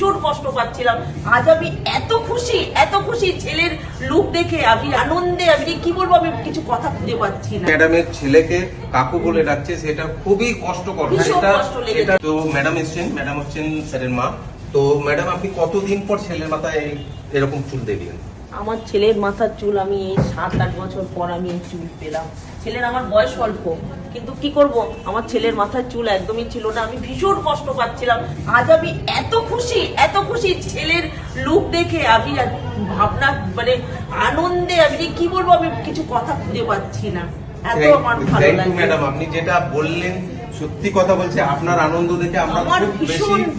ভীষণ কষ্ট পাচ্ছিলাম। আজ আমি এত খুশি ছেলের লুক দেখে, আমি আনন্দে, আমি কি বলবো, আমি কিছু কথা খুঁজে পাচ্ছি না। ম্যাডামের ছেলেকে কাকু বলে ডাকছে, সেটা খুবই কষ্টকর। ভীষণ কষ্ট লেগেছে। তো ম্যাডাম এসছেন, ম্যাডাম হচ্ছেন স্যারের মা। তো ম্যাডাম, আপনি কতদিন পর ছেলের মাথায় এরকম চুল দেখলেন? আমার ছেলের মাথার চুল আমি এই 7-8 বছর পর আমি এই চুল পেলাম। ছেলের আমার বয়স অল্প, কিন্তু কি করব, আমার ছেলের মাথার চুল একদমই ছিল না। আমি ভীষণ কষ্ট পাচ্ছিলাম। আজ আমি এত খুশি ছেলের লুক দেখে, আমি ভাবনা মানে আনন্দে, আমি কি বলবো, আমি কিছু কথা খুঁজে পাচ্ছি না। এত আমার ভালো লাগে। ম্যাডাম, আপনি যেটা বললেন সত্যি কথা বলছে, আপনার আনন্দ দেখে আমরা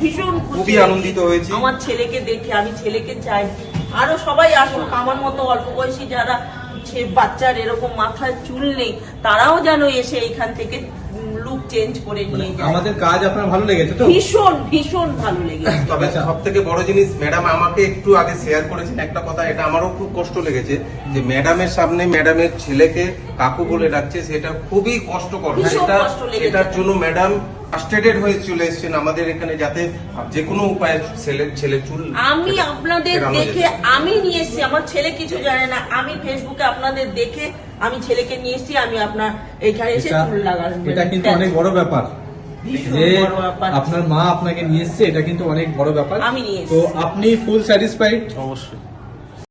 ভীষণ খুবই আনন্দিত হয়েছি। আমার ছেলেকে দেখে, আমি ছেলেকে চাই আরো সবাই আসুক, আমার মতো অল্প বয়সী যারা বাচ্চার এরকম মাথায় চুল নেই, তারাও যেন এসে এখান থেকে লুক চেঞ্জ করে নিয়ে যায়। আমাদের কাজ আপনার ভালো লেগেছে তো? ভীষণ ভালো লেগেছে। তবে সব থেকে বড় জিনিস, ম্যাডাম আমাকে একটু আগে শেয়ার করেছেন একটা কথা, এটা আমারও খুব কষ্ট লেগেছে, যে ম্যাডামের সামনে ম্যাডামের ছেলেকে কাকু বলে ডাকছে, সেটা খুবই কষ্টকর। এটার জন্য ম্যাডাম ফ্রাস্ট্রেটেড হয়ে চলে এসেছেন আমাদের এখানে, যাতে যে কোনো উপায়ে ছেলে চুল। আমি আপনাদের দেখে আমি নিয়ে এসেছি, আমার ছেলে কিছু জানে না, আমি ফেসবুকে আপনাদের দেখে আমি ছেলেকে নিয়ে এসেছি, আমি আপনার এখানে এসে চুল লাগালাম। এটা কিন্তু অনেক বড় ব্যাপার যে আপনার মা আপনাকে নিয়ে এসেছে, এটা কিন্তু অনেক বড় ব্যাপার। আমি নিয়ে এসেছি। তো আপনি ফুল স্যাটিসফাইড? অবশ্যই।